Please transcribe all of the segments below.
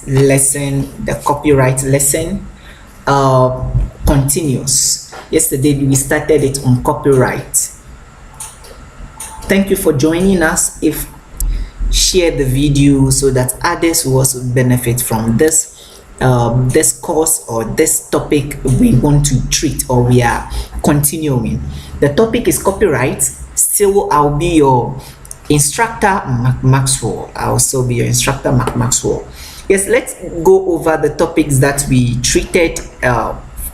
lesson, the copyright lesson, continues. Yesterday we started it on copyright. Thank you for joining us. If share the video so that others will also benefit from this this course or this topic we want to treat, or we are continuing. The topic is copyright. Still, I'll be your instructor, Mark Maxwell. I'll also be your instructor, Mark Maxwell. Yes, let's go over the topics that we treated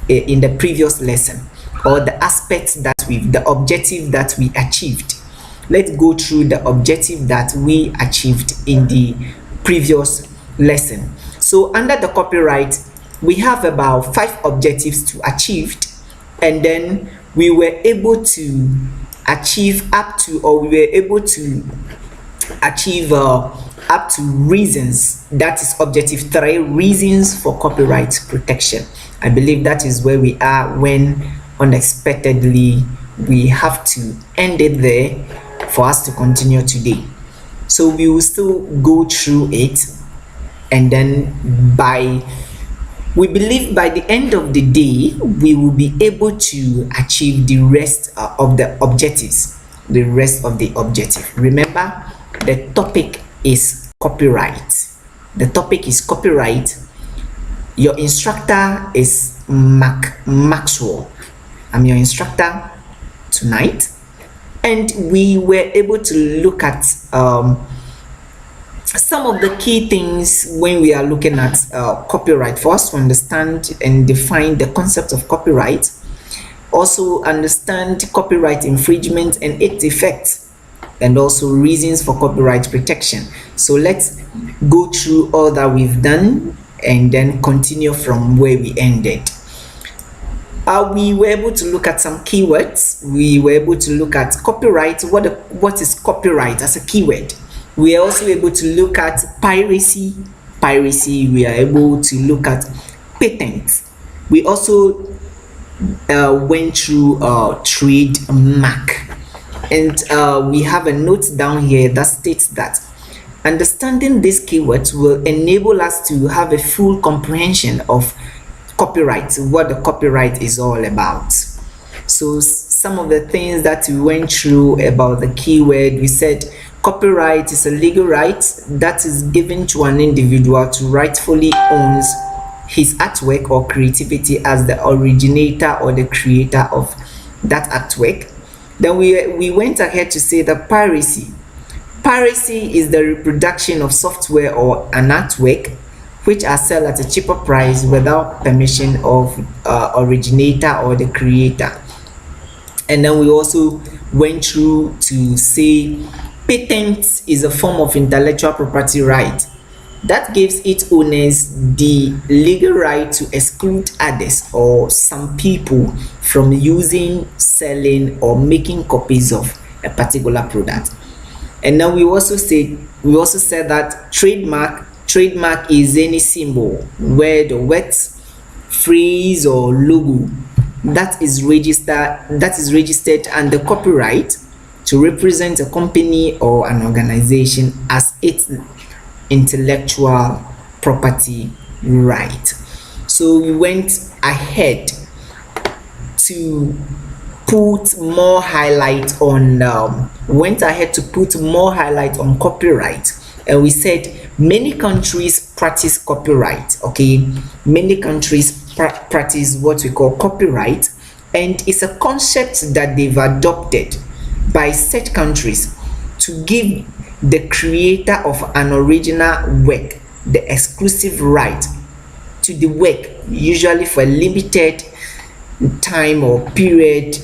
in the previous lesson, or the aspects that the objective that we achieved. Let's go through the objective that we achieved in the previous lesson. So under the copyright, we have about 5 objectives to achieve, and then we were able to achieve up to reasons. That is objective 3, reasons for copyright protection. I believe that is where we are when unexpectedly we have to end it there for us to continue today. So we will still go through it, and then we believe by the end of the day we will be able to achieve the rest of the objectives. Remember, the topic is copyright. Your instructor is Mark Maxwell. I'm your instructor tonight, and we were able to look at some of the key things when we are looking at copyright. For us to understand and define the concept of copyright, also understand copyright infringement and its effects, and also reasons for copyright protection. So let's go through all that we've done and then continue from where we ended. We were able to look at some keywords. We were able to look at copyright. What is copyright as a keyword? We are also able to look at piracy. We are able to look at patents. We also went through trademark, and we have a note down here that states that understanding these keywords will enable us to have a full comprehension of copyright, what the copyright is all about. So some of the things that we went through about the keyword, we said copyright is a legal right that is given to an individual to rightfully owns his artwork or creativity as the originator or the creator of that artwork. Then we went ahead to say that piracy is the reproduction of software or an artwork which are sold at a cheaper price without permission of originator or the creator. And then we also went through to say patent is a form of intellectual property right that gives its owners the legal right to exclude others or some people from using, selling, or making copies of a particular product. And then we also said that trademark is any symbol, word, or words, phrase, or logo that is registered under copyright to represent a company or an organization as its intellectual property right. So we went ahead to put more highlight on copyright, and we said many countries practice copyright. Many countries practice what we call copyright, and it's a concept that they've adopted by such countries to give the creator of an original work the exclusive right to the work, usually for a limited time or period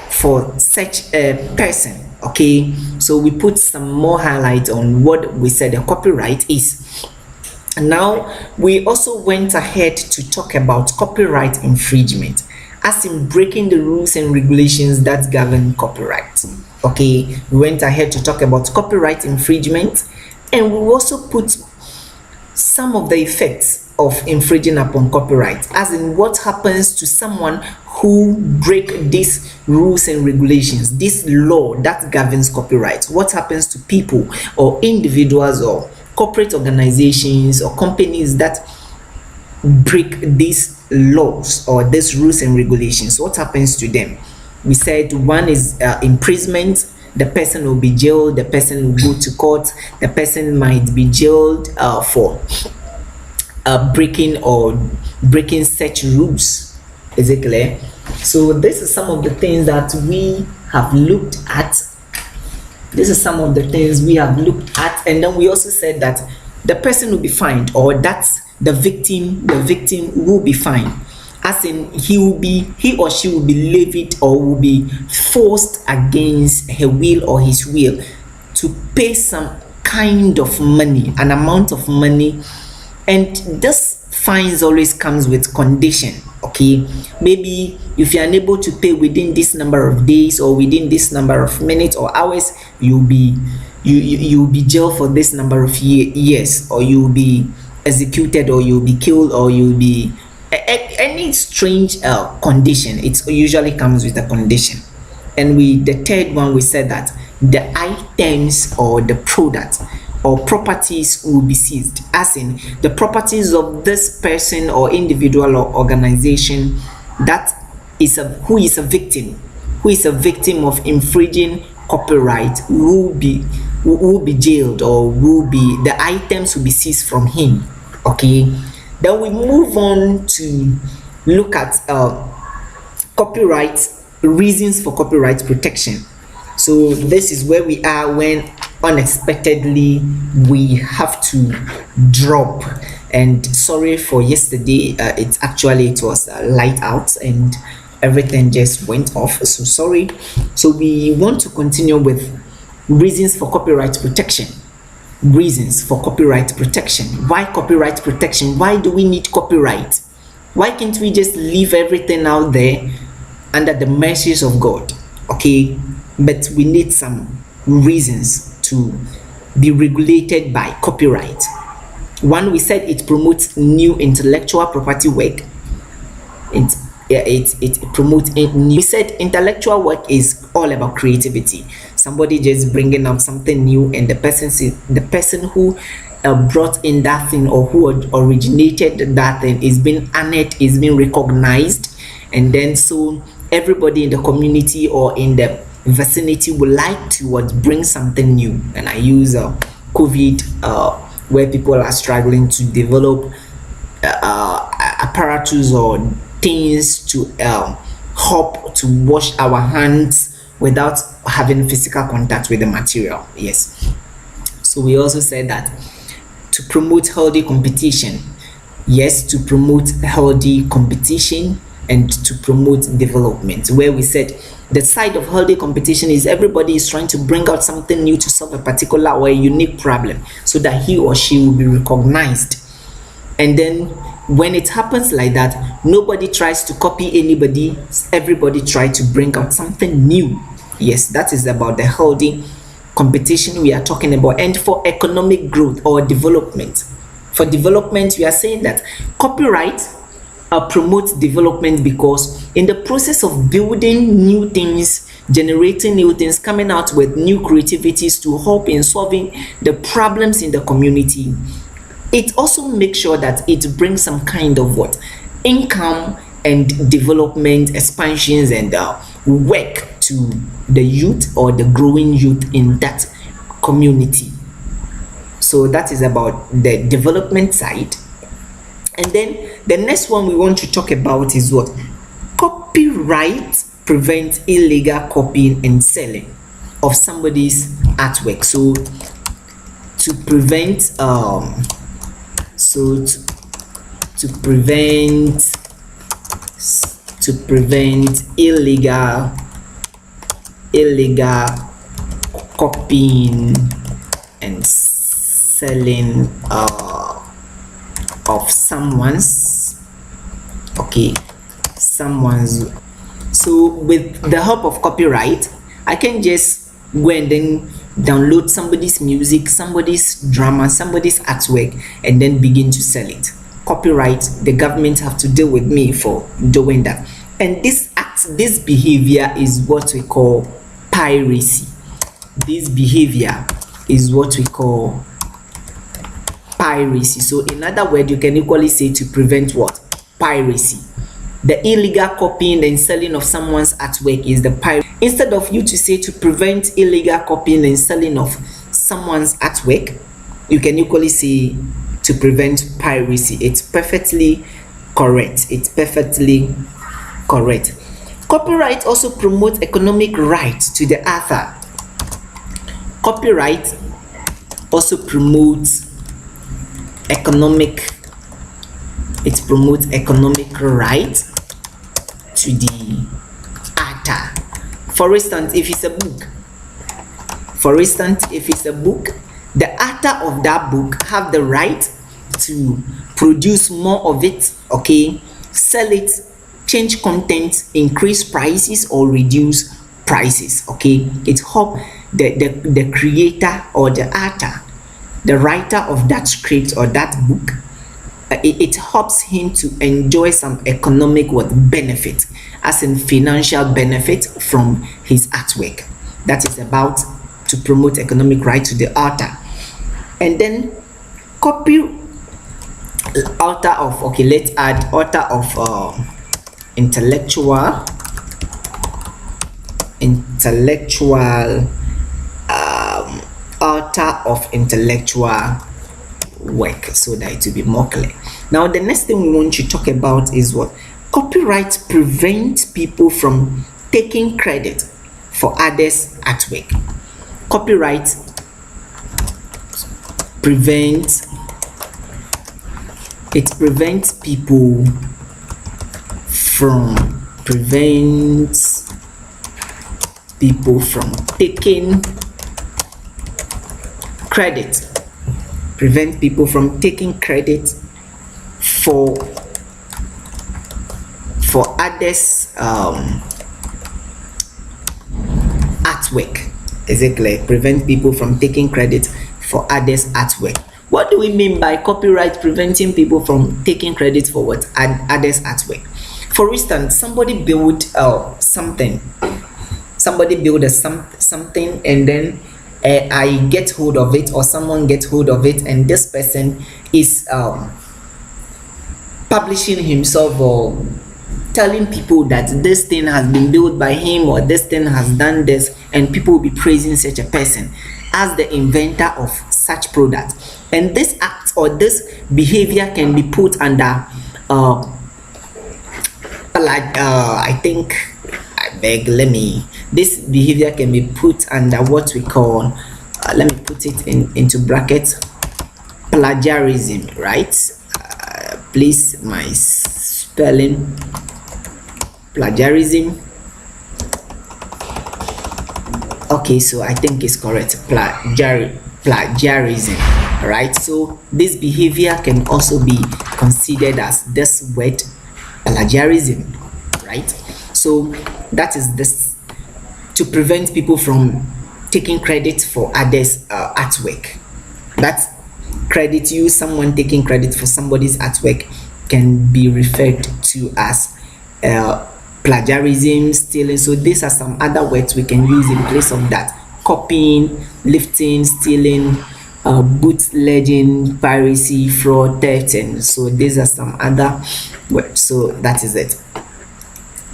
for such a person. So we put some more highlight on what we said the copyright is. Now we also went ahead to talk about copyright infringement, as in breaking the rules and regulations that govern copyright. We went ahead to talk about copyright infringement, and we also put some of the effects of infringing upon copyright, as in what happens to someone who break these rules and regulations, this law that governs copyright. What happens to people or individuals or corporate organizations or companies that break these laws or these rules and regulations, what happens to them? We said one is imprisonment. The person will be jailed, the person will go to court, the person might be jailed for breaking such rules. Is it clear? So this is some of the things that we have looked at. This is some of the things we have looked at, and then we also said that the person will be fined, or that's the victim will be fined, as in he or she will be levied or will be forced against her will or his will to pay some kind of money, an amount of money. And this fines always comes with condition. Okay, maybe if you're unable to pay within this number of days or within this number of minutes or hours, you'll be jailed for this number of years, or you'll be executed, or you'll be killed, or you'll be any strange condition. It usually comes with a condition. And the third one, we said that the items or the product or properties will be seized, as in the properties of this person or individual or organization that who is a victim of infringing copyright will be jailed, or the items will be seized from him. Okay, then we move on to look at copyright reasons for copyright protection. So this is where we are when unexpectedly we have to drop. And sorry for yesterday, it was light out and everything just went off, so sorry. So we want to continue with reasons for copyright protection. Reasons for copyright protection. Why copyright protection? Why do we need copyright? Why can't we just leave everything out there under the mercies of God? Okay, but we need some reasons to be regulated by copyright. One, we said it promotes new intellectual property work. It promotes it. We said intellectual work is all about creativity. Somebody just bringing up something new, and the person who brought in that thing, or who originated that thing, is being honored, is being recognized, and then so everybody in the community or in the vicinity would like to bring something new. And I use COVID, where people are struggling to develop apparatus or things to help to wash our hands without having physical contact with the material. Yes. So we also said that to promote healthy competition. Yes, to promote healthy competition and to promote development, where we said the side of healthy competition is everybody is trying to bring out something new to solve a particular or a unique problem, so that he or she will be recognized. And then when it happens like that, nobody tries to copy anybody, everybody tries to bring out something new. Yes, that is about the healthy competition we are talking about. And for economic growth or development, for development, we are saying that copyright promotes development, because in the process of building new things, generating new things, coming out with new creativities to help in solving the problems in the community, it also makes sure that it brings some kind of income and development, expansions, and work to the youth or the growing youth in that community. So that is about the development side. And then the next one we want to talk about is what? Copyright prevents illegal copying and selling of somebody's artwork. So to prevent illegal copying and selling of someone's. So with the help of copyright, I can just go and then download somebody's music, somebody's drama, somebody's artwork, and then begin to sell it. Copyright, the government have to deal with me for doing that. And this behavior is what we call piracy. This behavior is what we call piracy. So in other words, you can equally say to prevent what? Piracy. The illegal copying and selling of someone's artwork is the piracy. Instead of you to say to prevent illegal copying and selling of someone's artwork, you can equally say to prevent piracy. It's perfectly correct. It's perfectly correct. Copyright also promotes economic rights to the author. Copyright also promotes economic right to the author. For instance, if it's a book, the author of that book have the right to produce more of it, okay, sell it, change content, increase prices or reduce prices, okay. It helps the creator or the author, the writer of that script or that book, it helps him to enjoy some economic benefit, as in financial benefit from his artwork. That is about to promote economic right to the author. And then author of intellectual work, so that it will be more clear. Now the next thing we want to talk about is what? Copyright prevents people from taking credit for others' artwork. Copyright prevents people from taking credit. Prevent people from taking credit for others' artwork. Exactly. Prevent people from taking credit for others' artwork. What do we mean by copyright preventing people from taking credit for what? Others' artwork? For instance, somebody built something. Somebody built something, and then I get hold of it, or someone gets hold of it, and this person is publishing himself or telling people that this thing has been built by him, or this thing has done this, and people will be praising such a person as the inventor of such product. And this act or this behavior can be put under this behavior can be put under what we call, let me put it into brackets, plagiarism, right? Please, my spelling, plagiarism. Okay, so I think it's correct, plagiarism, right? So this behavior can also be considered as this word, plagiarism, right? So that is this, to prevent people from taking credit for others' artwork. That's credit use. Someone taking credit for somebody's artwork can be referred to as plagiarism, stealing. So these are some other words we can use in place of that: copying, lifting, stealing, bootlegging, piracy, fraud, theft, and so these are some other words. So that is it.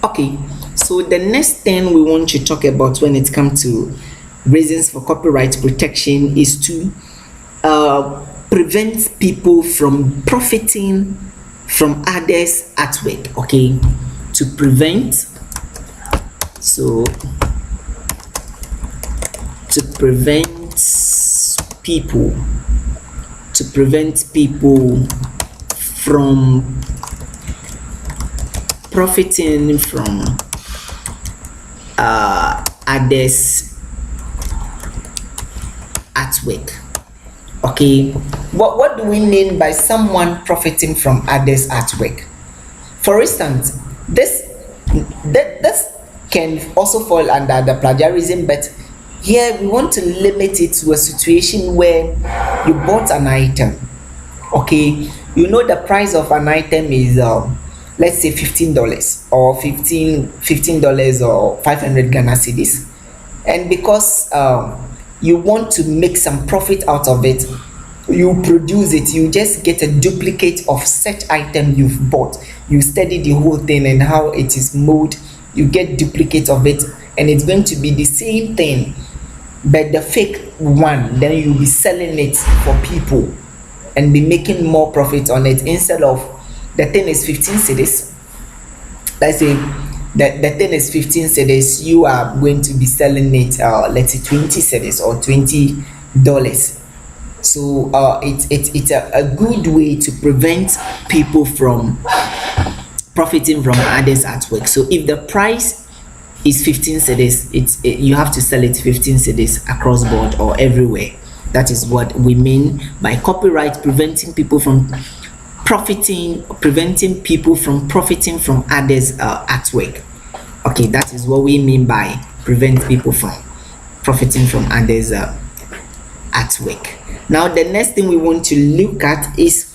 Okay, so the next thing we want to talk about when it comes to reasons for copyright protection is to prevent people from profiting from others' artwork. Okay, to prevent people from profiting from others' artwork. Okay, what do we mean by someone profiting from others' artwork? For instance, this can also fall under the plagiarism, but here we want to limit it to a situation where you bought an item. Okay, you know the price of an item is let's say $15 or $15 or 500 Ghana cedis, and because you want to make some profit out of it, you produce it, you just get a duplicate of such item you've bought. You study the whole thing and how it is made, you get duplicate of it, and it's going to be the same thing but the fake one. Then you'll be selling it for people and be making more profit on it. Instead of the thing is 15 cedis, let's say the thing is 15 cedis, you are going to be selling it let's say 20 cedis or $20. So it's a good way to prevent people from profiting from others' artwork. So if the price is 15 cedis, you have to sell it 15 cedis across board or everywhere. That is what we mean by copyright, preventing people from profiting from others' artwork. Okay, that is what we mean by prevent people from profiting from others' artwork. Now the next thing we want to look at is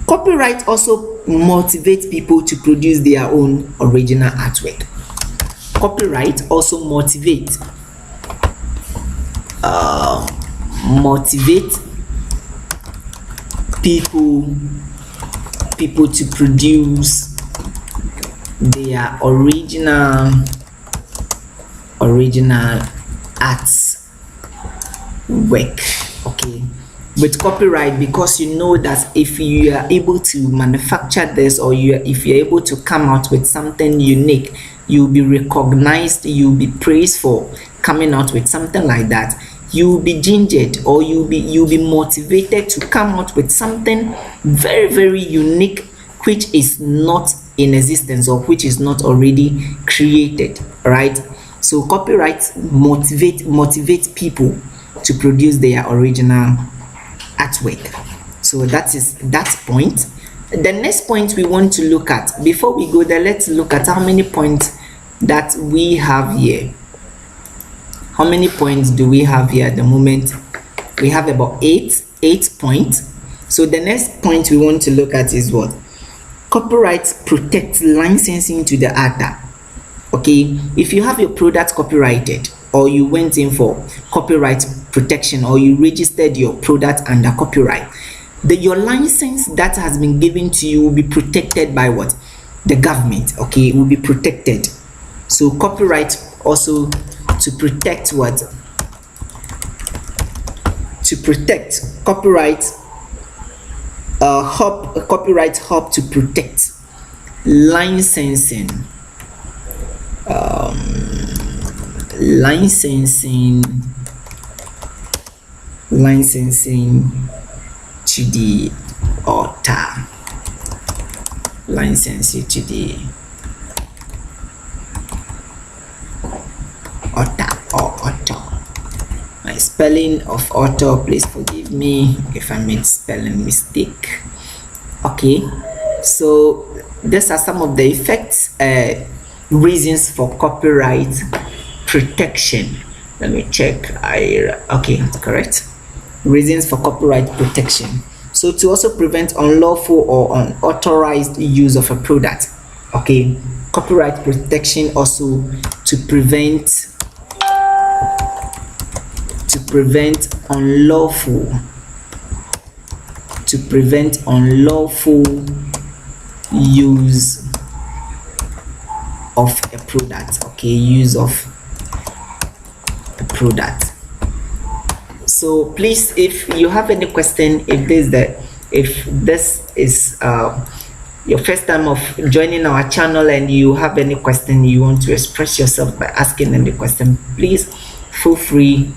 copyright also motivates people to produce their own original artwork. Copyright also motivate people to produce their original arts work. Okay, with copyright, because you know that if you are able to manufacture this, or if you're able to come out with something unique, you'll be recognized, you'll be praised for coming out with something like that. You'll be gingered, or you'll be motivated to come out with something very, very unique, which is not in existence or which is not already created, right? So copyright motivate people to produce their original artwork. So that is that point. The next point we want to look at, before we go there, let's look at how many points that we have here. How many points do we have here at the moment? We have about eight points. So the next point we want to look at is what? Copyright protects licensing to the author. Okay, if you have your product copyrighted, or you went in for copyright protection, or you registered your product under copyright, your license that has been given to you will be protected by what? The government. Okay, it will be protected. So copyright also to protect what? To protect copyright copyright help to protect licensing to the author. Licensing to the author or author. My spelling of author, please forgive me if I made spelling mistake. Okay, so these are some of the effects, reasons for copyright protection. Let me check. Okay, correct. Reasons for copyright protection. So to also prevent unlawful or unauthorized use of a product. Okay, copyright protection also to prevent unlawful use of a product. Okay, use of a product. So please, if you have any question, if this is your first time of joining our channel and you have any question, you want to express yourself by asking any question, please feel free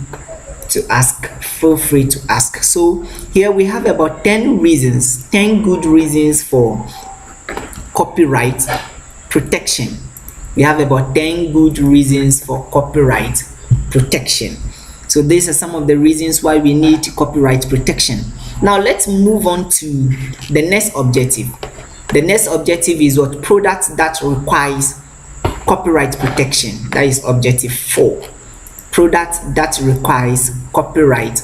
to ask. So here we have about 10 good reasons for copyright protection. We have about 10 good reasons for copyright protection. So these are some of the reasons why we need copyright protection. Now let's move on to the next objective. The next objective is what? Products that requires copyright protection. That is objective 4. Products that requires copyright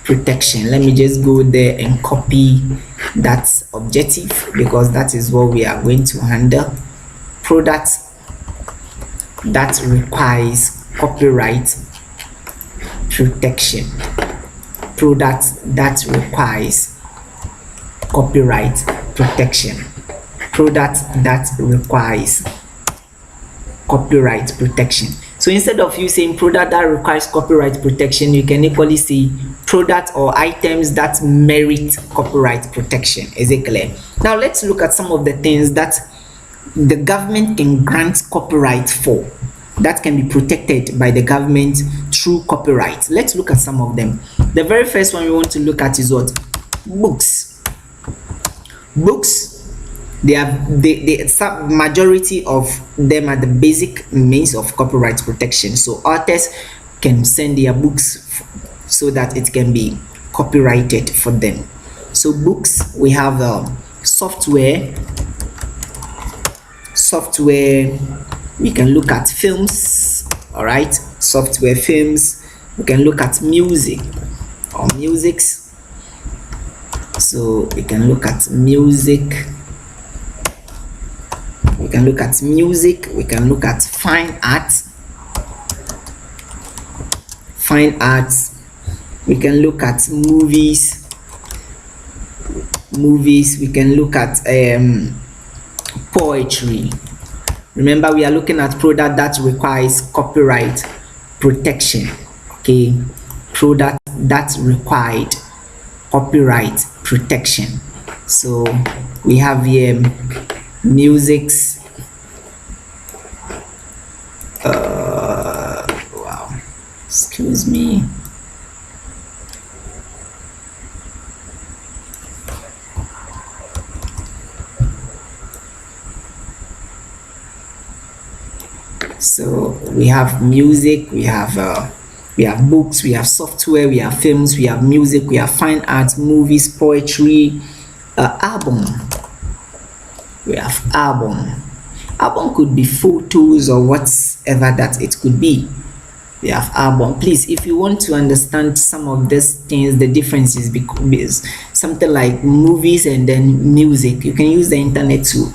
protection. Let me just go there and copy that objective, because that is what we are going to handle. Products that requires copyright protection. product that requires copyright protection. Product that requires copyright protection. So instead of you saying product that requires copyright protection, you can equally say product or items that merit copyright protection. Is it clear? Now let's look at some of the things that the government can grant copyright for, that can be protected by the government through copyright. Let's look at some of them. The very first one we want to look at is what? Books. Books, the majority of them are the basic means of copyright protection. So authors can send their books so that it can be copyrighted for them. So books, we have software, we can look at films. All right, software, films. We can look at music or musics. So we can look at music. We can look at music. We can look at fine arts. Fine arts. We can look at movies. We can look at poetry. Remember, we are looking at product that requires copyright protection. Okay, product that required copyright protection. So we have here musics. Wow, excuse me. So we have music, we have books, we have software, we have films, we have music, we have fine arts, movies, poetry, album. We have album. Album could be photos or whatever that it could be. We have album. Please, if you want to understand some of these things, the differences, because something like movies and then music, you can use the internet to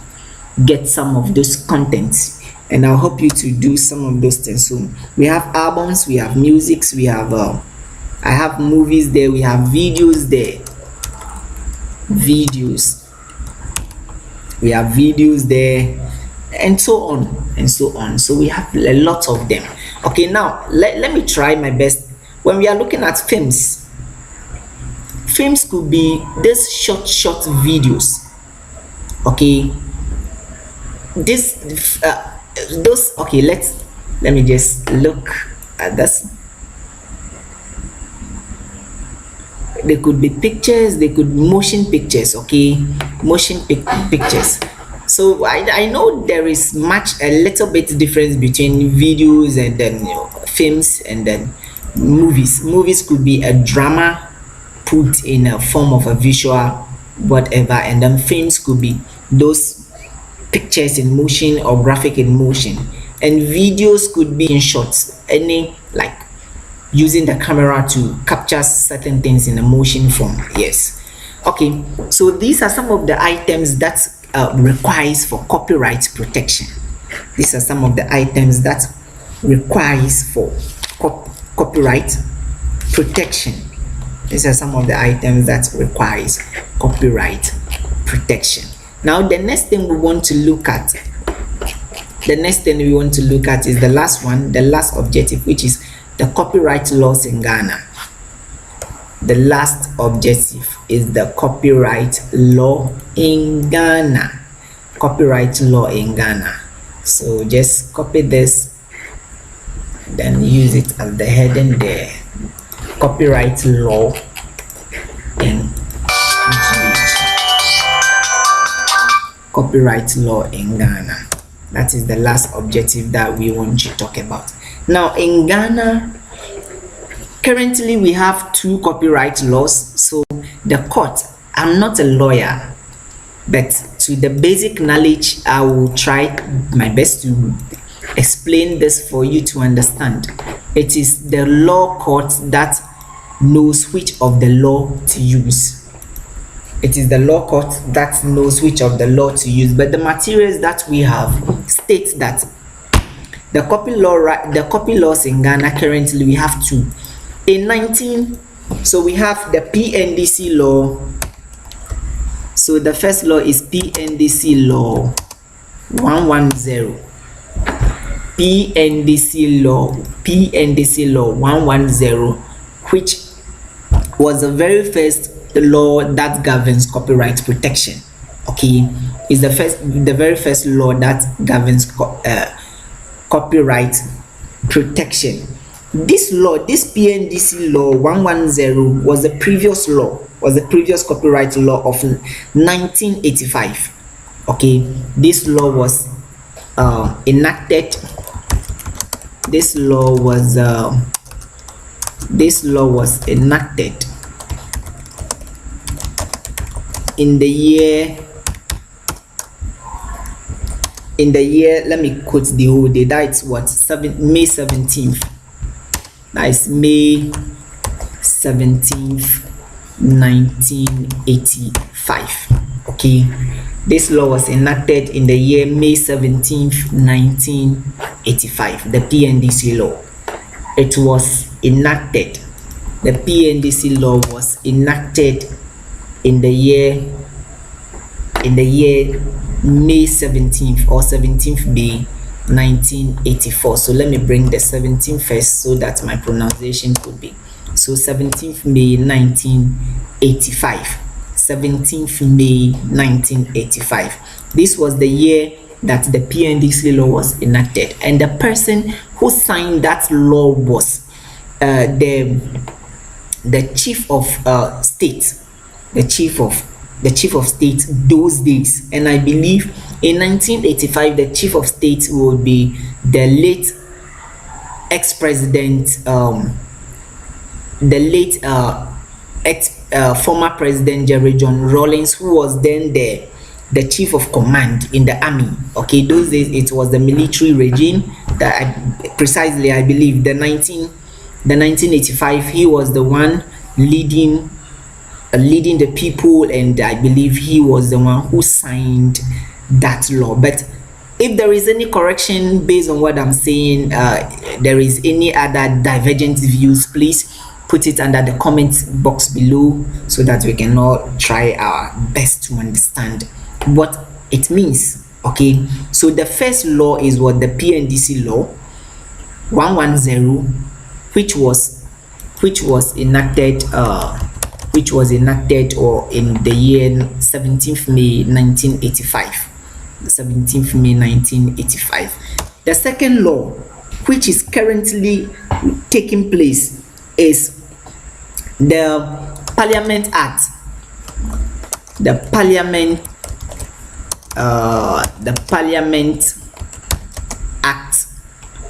get some of those contents, and I'll help you to do some of those things. So we have albums, we have musics, we have I have movies there, we have videos there, we have videos there, and so on and so on. So we have a lot of them. Okay, now let me try my best. When we are looking at films could be these short videos. Okay, this those, okay, let me just look at this. They could be pictures, they could be motion pictures. Okay, motion pictures. So I know there is a little bit difference between videos and then films and then movies. Movies could be a drama put in a form of a visual whatever, and then films could be those pictures in motion or graphic in motion, and videos could be in shots, any like using the camera to capture certain things in a motion form. Yes. Okay, so these are some of the items that requires for copyright protection. These are some of the items that requires for copyright protection. These are some of the items that requires copyright protection. Now the next thing we want to look at, is the last one, the last objective, which is the copyright laws in Ghana. The last objective is the copyright law in Ghana. Copyright law in Ghana. So just copy this, then use it as the heading there. Copyright law in copyright law in Ghana. That is the last objective that we want to talk about. Now in Ghana, currently we have 2 copyright laws. So the court, I'm not a lawyer, but to the basic knowledge, I will try my best to explain this for you to understand. It is the law court that knows which of the law to use. It is the law court that knows which of the law to use, but the materials that we have states that the copy laws in Ghana currently we have 2. In 19 So we have the PNDC law. So the first law is PNDC law 110. PNDC law 110, which was the very first law that governs copyright protection. Okay, is the very first law that governs copyright protection. This law, this PNDC law 110, was the previous copyright law of 1985. Okay, this law was enacted. This law was enacted in the year, let me quote the whole day. That's what, May 17th. That is May 17th, 1985. Okay, this law was enacted in the year May 17th, 1985. The PNDC law. It was enacted. The PNDC law was enacted in the year May 17th or 17th May 1984. So let me bring the 17th first so that my pronunciation could be. So 17th May 1985. 17th May 1985. This was the year that the PNDC law was enacted, and the person who signed that law was the chief of state, the chief of state those days. And I believe in 1985 the chief of state will be the late ex-president, former president Jerry John Rawlings, who was then the chief of command in the army. Okay, those days it was the military regime that I believe the 1985 he was the one leading the people, and I believe he was the one who signed that law. But if there is any correction based on what I'm saying, there is any other divergent views, please put it under the comment box below so that we can all try our best to understand what it means. Okay, so the first law is what the PNDC law 110, which was enacted or in the year 17th May 1985. 17th May 1985. The second law, which is currently taking place, is the Parliament Act. The Parliament Act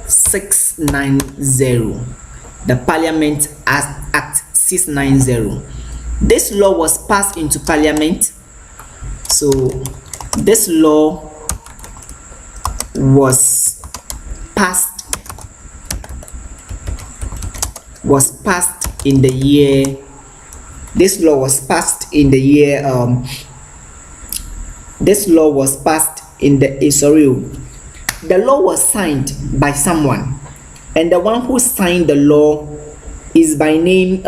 690. The Parliament Act 690. This law was passed into Parliament. So this law was passed in the year. This law was passed in the year. This law was passed in the the law was signed by someone, and the one who signed the law is by name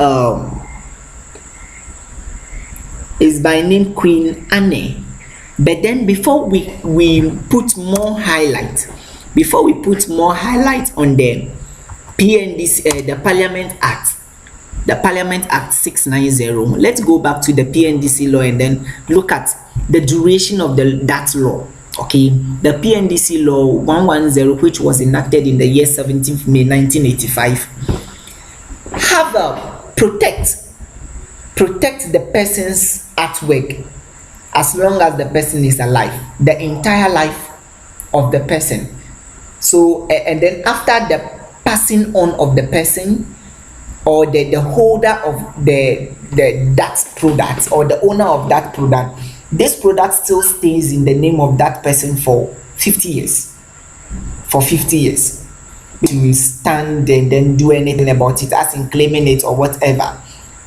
Queen Anne. But then before we put more highlight on the PNDC, the Parliament Act, the Parliament Act 690, let's go back to the PNDC law and then look at the duration of that law. Okay, the PNDC law 110, which was enacted in the year 17th May 1985, have protect the person's artwork as long as the person is alive, the entire life of the person. So and then after the passing on of the person, or the holder of that product, or the owner of that product, this product still stays in the name of that person for 50 years. For 50 years. To stand and then do anything about it, as in claiming it or whatever.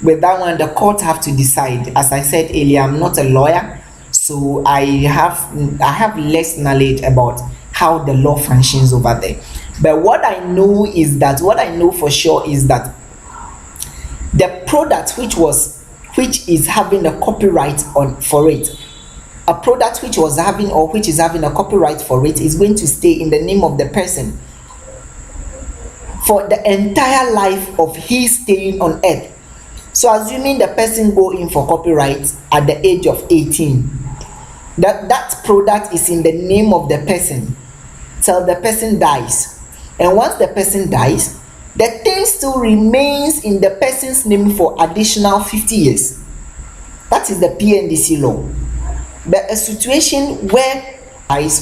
With that one, the court have to decide. As I said earlier, I'm not a lawyer, so I have less knowledge about how the law functions over there. But what I know for sure is that the product which is having a copyright on for it, a product which was having or which is having a copyright for it is going to stay in the name of the person for the entire life of his staying on earth. So assuming the person go in for copyright at the age of 18, that product is in the name of the person till the person dies. And once the person dies, the thing still remains in the person's name for additional 50 years. That is the PNDC law. But a situation where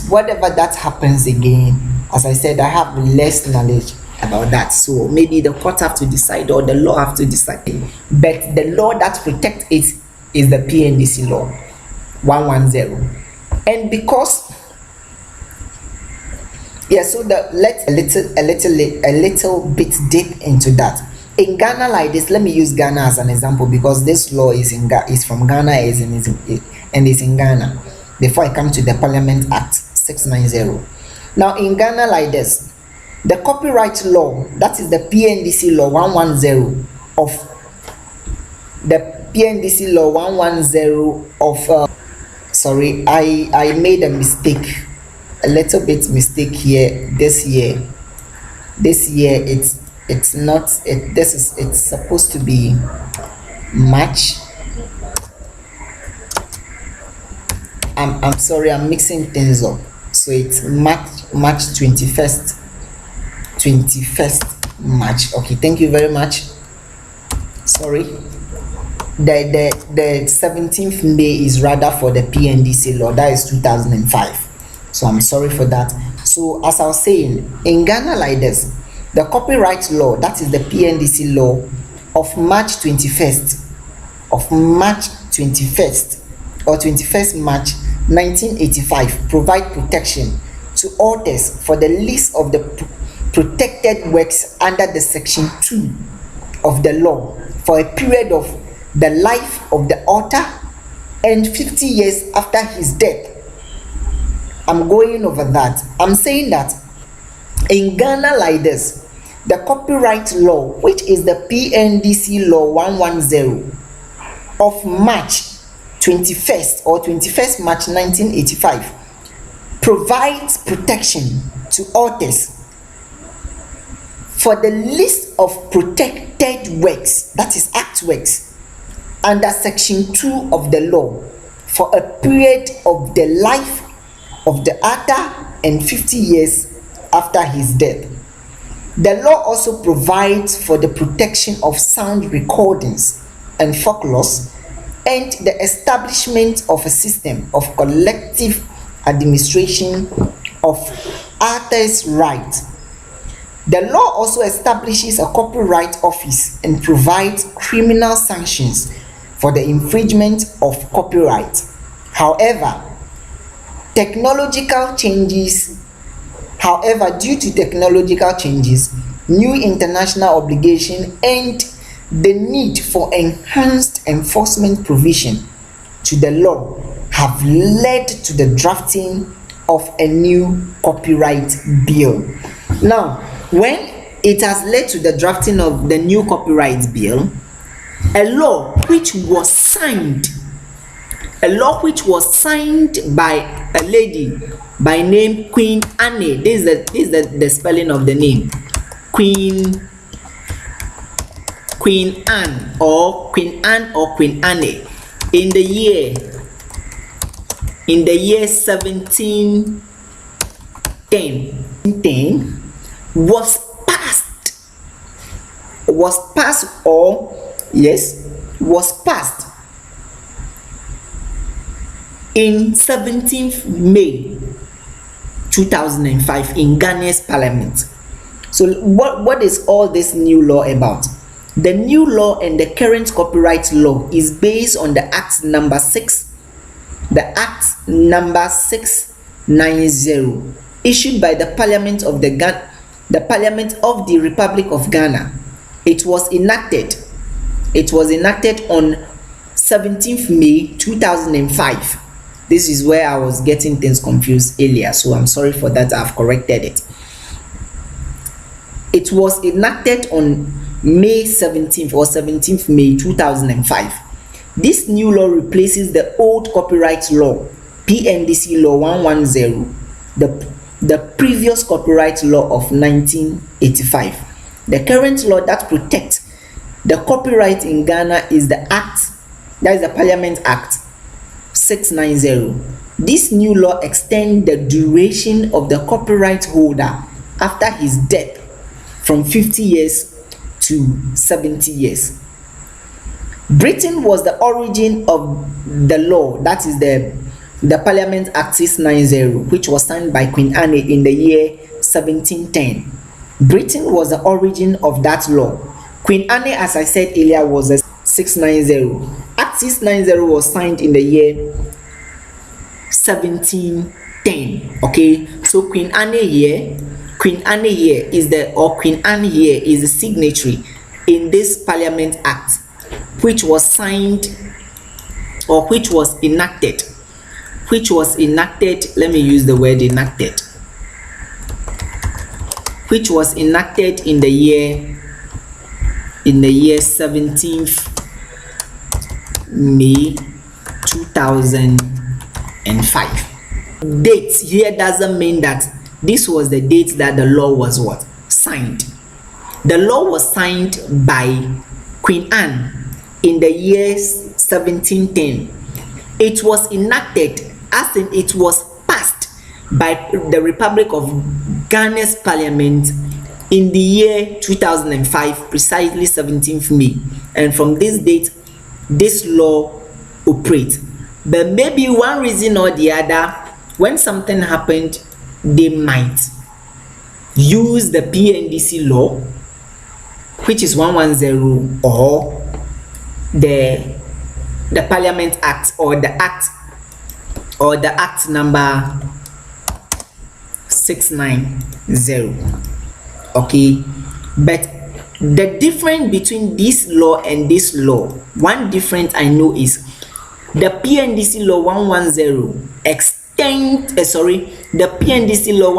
whatever that happens again, as I said, I have less knowledge about that, so maybe the court have to decide or the law have to decide. But the law that protects it is the PNDC law 110. And because so let's a little bit deep into that. In Ghana like this, let me use Ghana as an example because this law is from Ghana and is in Ghana before I come to the Parliament Act 690. Now in Ghana like this, the copyright law, that is the PNDC law 110 of the PNDC law 110 of sorry, I made a mistake, a little bit mistake here. This year it's not it this is it's supposed to be March. I'm sorry, I'm mixing things up. So it's March 21st March. Okay, thank you very much. Sorry, the 17th May is rather for the PNDC law, that is 2005. So I'm sorry for that. So as I was saying, in Ghana like this, the copyright law, that is the PNDC law of March 21st or 21st March 1985 provide protection to authors for the list of the protected works under the section 2 of the law for a period of the life of the author and 50 years after his death. I'm going over that. I'm saying that in Ghana like this, the copyright law, which is the PNDC law 110 of March 21st or 21st March 1985, provides protection to authors for the list of protected works, that is artworks, under section 2 of the law for a period of the life of the author and 50 years after his death. The law also provides for the protection of sound recordings and folklores and the establishment of a system of collective administration of authors' rights. The law also establishes a copyright office and provides criminal sanctions for the infringement of copyright. However, due to technological changes, new international obligation and the need for enhanced enforcement provision to the law have led to the drafting of a new copyright bill. Now, when it has led to the drafting of the new copyright bill, a law which was signed by a lady by name Queen Anne. This is the spelling of the name, Queen Anne or Queen Anne, in the year 1710 was passed in 17th May 2005 in Ghana's parliament. So what is all this new law about? The new law and the current copyright law is based on the Act number 690, issued by the Parliament of the Republic of Ghana. It was enacted on 17th May 2005. This is where I was getting things confused earlier, so I'm sorry for that. I've corrected it. It was enacted on May 17th or 17th May 2005. This new law replaces the old copyright law, PNDC Law 110, the previous copyright law of 1985. The current law that protects the copyright in Ghana is the Act, that is the Parliament Act 690. This new law extends the duration of the copyright holder after his death from 50 years to 70 years. Britain was the origin of the law, that is the Parliament Act 690, which was signed by Queen Anne in the year 1710. Britain was the origin of that law. Queen Anne, as I said earlier, was a 690. Act 690 was signed in the year 1710. Okay, so Queen Anne here is the signatory in this Parliament Act, which was signed or which was enacted. Let me use the word enacted. Which was enacted in the year 17th May 2005. Dates here doesn't mean that this was the date that the law was signed. The law was signed by Queen Anne in the year 1710. It was enacted, as in it was passed by the Republic of Ghana's Parliament in the year 2005, precisely 17th May. And from this date, this law operates. But maybe one reason or the other, when something happened, they might use the PNDC law, which is 110, or the Parliament Act, or the act number 690. Okay, but the difference between this law and this law, one difference I know is the PNDC law 110 the PNDC law